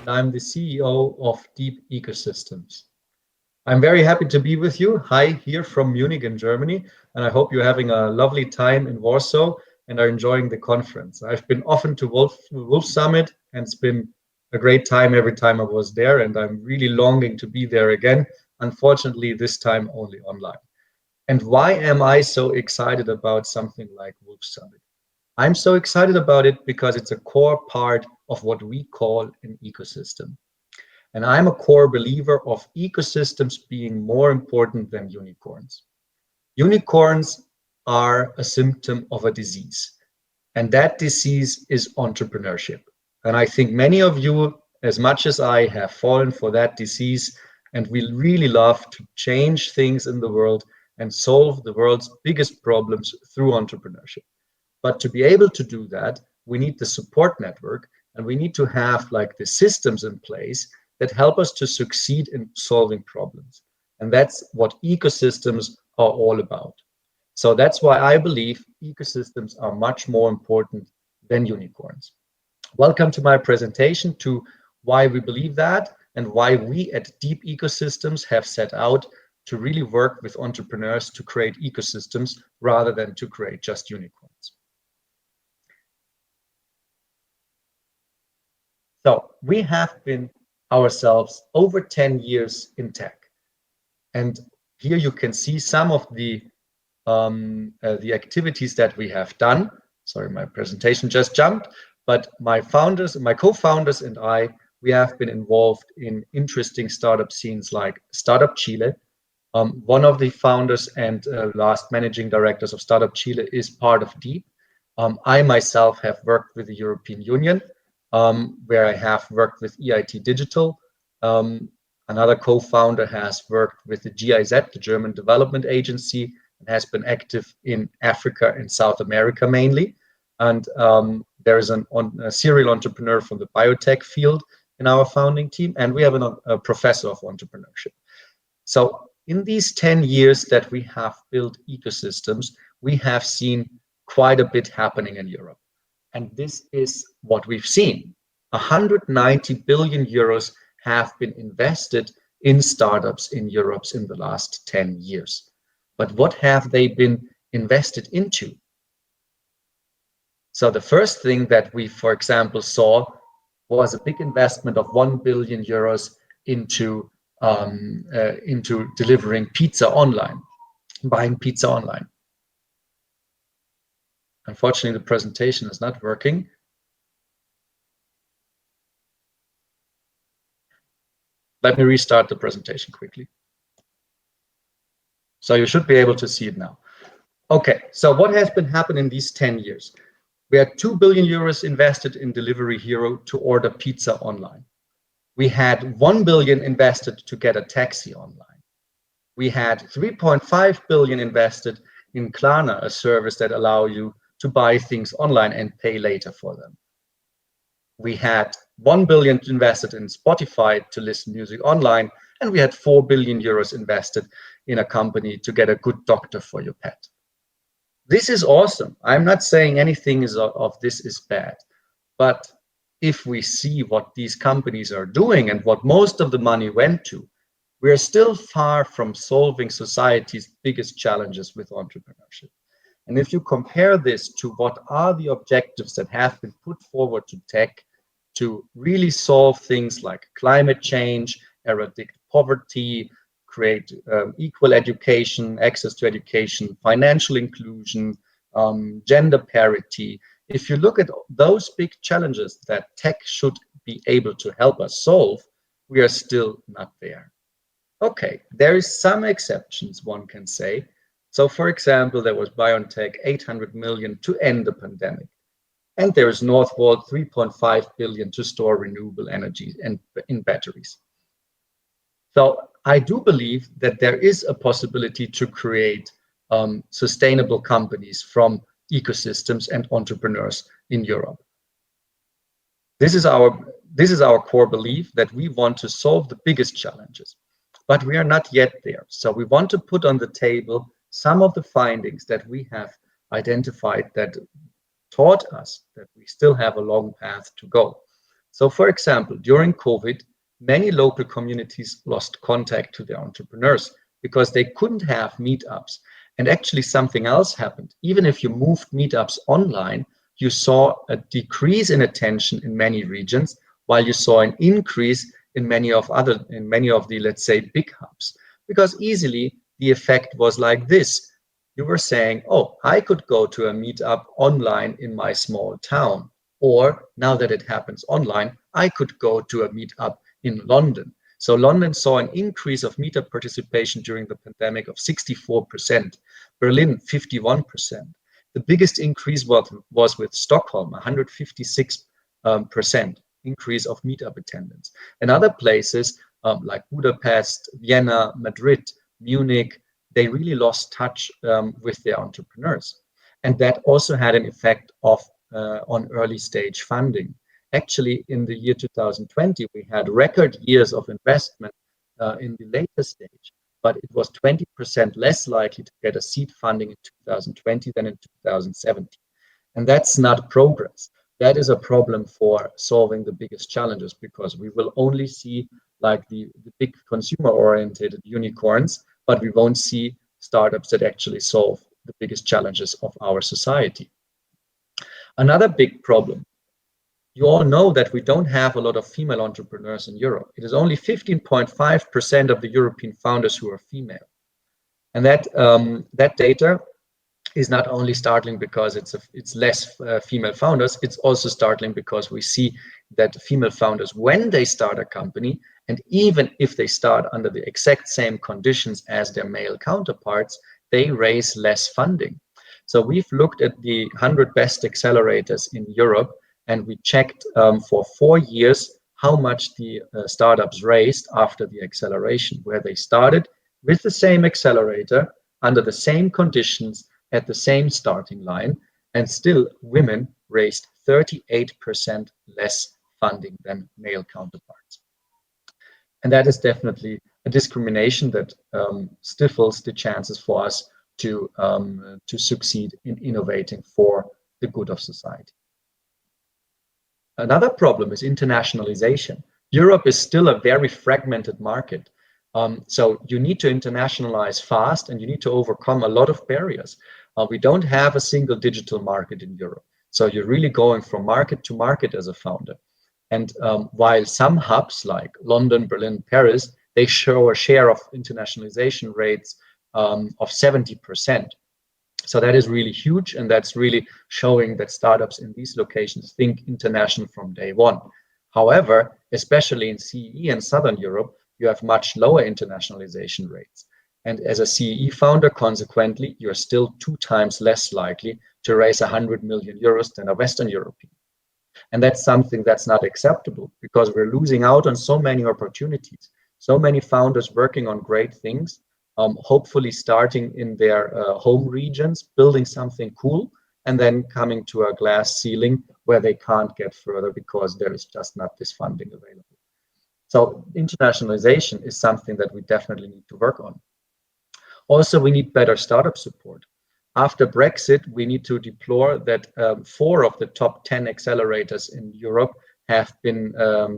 and I'm the CEO of DEEP Ecosystems. I'm very happy to be with you. Hi, here from Munich in Germany, and I hope you're having a lovely time in Warsaw and are enjoying the conference. I've been often to Wolf Summit, and it's been a great time every time I was there, and I'm really longing to be there again. Unfortunately, this time only online. And why am I so excited about something like Wolf Summit? I'm so excited about it because it's a core part of what we call an ecosystem. And I'm a core believer of ecosystems being more important than unicorns. Unicorns are a symptom of a disease, and that disease is entrepreneurship. And I think many of you, as much as I, have fallen for that disease, and we really love to change things in the world and solve the world's biggest problems through entrepreneurship. But to be able to do that, we need the support network, and we need to have like the systems in place that help us to succeed in solving problems. And that's what ecosystems are all about. So that's why I believe ecosystems are much more important than unicorns. Welcome to my presentation to why we believe that and why we at DEEP Ecosystems have set out to really work with entrepreneurs to create ecosystems rather than to create just unicorns. So we have been ourselves over 10 years in tech. And here you can see some of the activities that we have done. Sorry, my presentation just jumped, but my co-founders and I, we have been involved in interesting startup scenes like Startup Chile. One of the founders and last managing directors of Startup Chile is part of DEEP. I myself have worked with the European Union, where I have worked with EIT Digital. Another co-founder has worked with the GIZ, the German Development Agency, and has been active in Africa and South America mainly. And there is a serial entrepreneur from the biotech field in our founding team, and we have a professor of entrepreneurship. So in these 10 years that we have built ecosystems, we have seen quite a bit happening in Europe. And this is what we've seen. 190 billion euros have been invested in startups in Europe in the last 10 years. But what have they been invested into? So the first thing that we, for example, saw was a big investment of 1 billion euros into delivering pizza online, buying pizza online. Unfortunately, the presentation is not working. Let me restart the presentation quickly. So you should be able to see it now. Okay, so what has been happening in these 10 years? We had 2 billion euros invested in Delivery Hero to order pizza online. We had 1 billion invested to get a taxi online. We had 3.5 billion invested in Klarna, a service that allows you to buy things online and pay later for them. We had 1 billion invested in Spotify to listen music online, and we had 4 billion euros invested in a company to get a good doctor for your pet. This is awesome. I'm not saying anything of this is bad, but if we see what these companies are doing and what most of the money went to, we are still far from solving society's biggest challenges with entrepreneurship. And if you compare this to what are the objectives that have been put forward to tech to really solve things like climate change, eradicate poverty, create equal education, access to education, financial inclusion, gender parity. If you look at those big challenges that tech should be able to help us solve, we are still not there. Okay, there is some exceptions, one can say. So for example, there was BioNTech 800 million to end the pandemic. And there is Northvolt 3.5 billion to store renewable energy and in batteries. So I do believe that there is a possibility to create sustainable companies from ecosystems and entrepreneurs in Europe. This is our core belief, that we want to solve the biggest challenges, but we are not yet there. So we want to put on the table some of the findings that we have identified that taught us that we still have a long path to go. So for example, during COVID, many local communities lost contact to their entrepreneurs because they couldn't have meetups. And actually something else happened. Even if you moved meetups online, you saw a decrease in attention in many regions, while you saw an increase in many of the, let's say, big hubs. Because easily the effect was like this. You were saying, oh, I could go to a meetup online in my small town. Or now that it happens online, I could go to a meetup in London. So London saw an increase of meetup participation during the pandemic of 64%, Berlin 51%. The biggest increase was with Stockholm, 156% increase of meetup attendance. And other places like Budapest, Vienna, Madrid, Munich, they really lost touch with their entrepreneurs. And that also had an effect on early stage funding. Actually, in the year 2020, we had record years of investment in the later stage, but it was 20% less likely to get a seed funding in 2020 than in 2017. And that's not progress. That is a problem for solving the biggest challenges, because we will only see like the big consumer-oriented unicorns, but we won't see startups that actually solve the biggest challenges of our society. Another big problem, you all know that we don't have a lot of female entrepreneurs in Europe. It is only 15.5% of the European founders who are female. And that data is not only startling because it's less female founders, it's also startling because we see that female founders, when they start a company, and even if they start under the exact same conditions as their male counterparts, they raise less funding. So we've looked at the 100 best accelerators in Europe, and we checked for 4 years how much the startups raised after the acceleration, where they started with the same accelerator, under the same conditions, at the same starting line, and still women raised 38% less funding than male counterparts. And that is definitely a discrimination that stifles the chances for us to succeed in innovating for the good of society. Another problem is internationalization. Europe is still a very fragmented market. So you need to internationalize fast, and you need to overcome a lot of barriers. We don't have a single digital market in Europe. So you're really going from market to market as a founder. And while some hubs like London, Berlin, Paris, they show a share of internationalization rates of 70%. So that is really huge, and that's really showing that startups in these locations think international from day one. However, especially in CEE and Southern Europe, you have much lower internationalization rates. And as a CEE founder, consequently, you're still 2 times less likely to raise 100 million euros than a Western European. And that's something that's not acceptable, because we're losing out on so many opportunities, so many founders working on great things, hopefully starting in their home regions, building something cool, and then coming to a glass ceiling where they can't get further because there is just not this funding available. So internationalization is something that we definitely need to work on. Also, we need better startup support. After Brexit, we need to deplore that 4 of the top 10 accelerators in Europe have been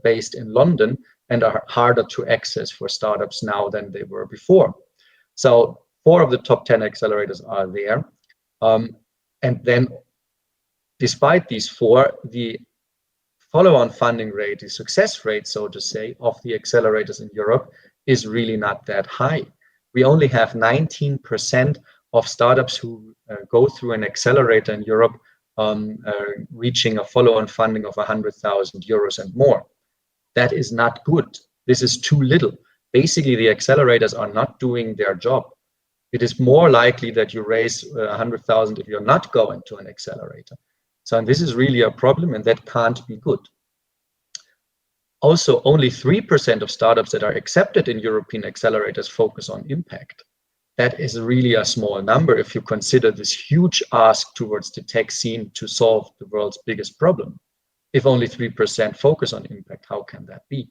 based in London and are harder to access for startups now than they were before. So 4 of the top 10 accelerators are there. And then despite these 4, the follow-on funding rate, the success rate, so to say, of the accelerators in Europe is really not that high. We only have 19% of startups who go through an accelerator in Europe reaching a follow-on funding of 100,000 euros and more. That is not good. This is too little. Basically, the accelerators are not doing their job. It is more likely that you raise 100,000 if you're not going to an accelerator. So and this is really a problem, and that can't be good. Also, only 3% of startups that are accepted in European accelerators focus on impact. That is really a small number if you consider this huge ask towards the tech scene to solve the world's biggest problem. If only 3% focus on impact, how can that be?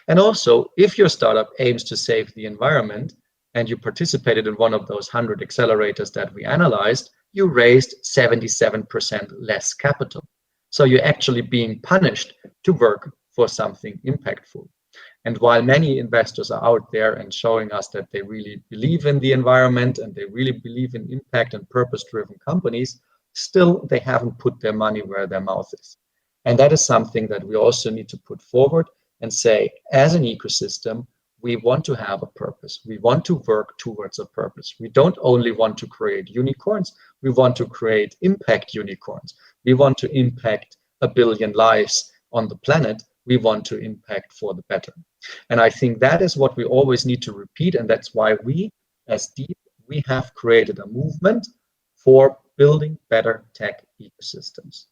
And also, if your startup aims to save the environment and you participated in one of those 100 accelerators that we analyzed, you raised 77% less capital. So you're actually being punished to work for something impactful. And while many investors are out there and showing us that they really believe in the environment and they really believe in impact and purpose-driven companies, still they haven't put their money where their mouth is. And that is something that we also need to put forward and say, as an ecosystem, we want to have a purpose. We want to work towards a purpose. We don't only want to create unicorns, we want to create impact unicorns. We want to impact 1 billion lives on the planet. We want to impact for the better. And I think that is what we always need to repeat. And that's why we, as DEEP, we have created a movement for building better tech ecosystems.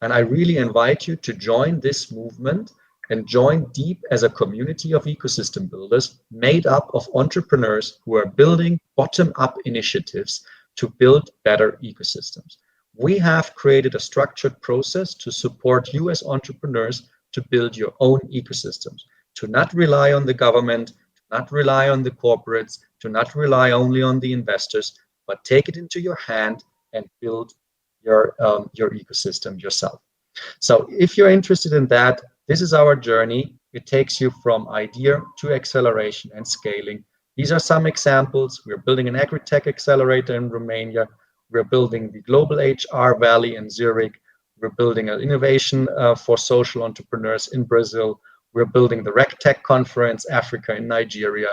And I really invite you to join this movement and join DEEP as a community of ecosystem builders made up of entrepreneurs who are building bottom-up initiatives to build better ecosystems. We have created a structured process to support you as entrepreneurs to build your own ecosystems, to not rely on the government, to not rely on the corporates, to not rely only on the investors, but take it into your hand and build your ecosystem yourself. So if you're interested in that, this is our journey. It takes you from idea to acceleration and scaling. These are some examples. We're building an agri-tech accelerator in Romania. We're building the Global HR Valley in Zurich. We're building an innovation for social entrepreneurs in Brazil. We're building the RecTech Conference Africa in Nigeria.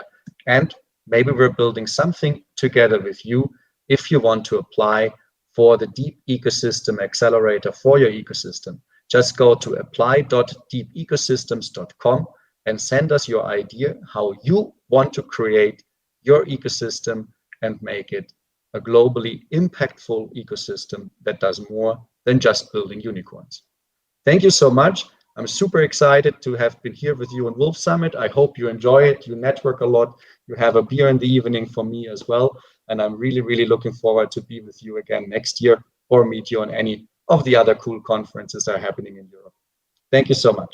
And maybe we're building something together with you if you want to apply for the DEEP Ecosystem Accelerator for your ecosystem. Just go to apply.deepecosystems.com and send us your idea how you want to create your ecosystem and make it a globally impactful ecosystem that does more than just building unicorns. Thank you so much. I'm super excited to have been here with you on Wolf Summit. I hope you enjoy it. You network a lot. You have a beer in the evening for me as well. And I'm really, really looking forward to be with you again next year or meet you on any of the other cool conferences that are happening in Europe. Thank you so much.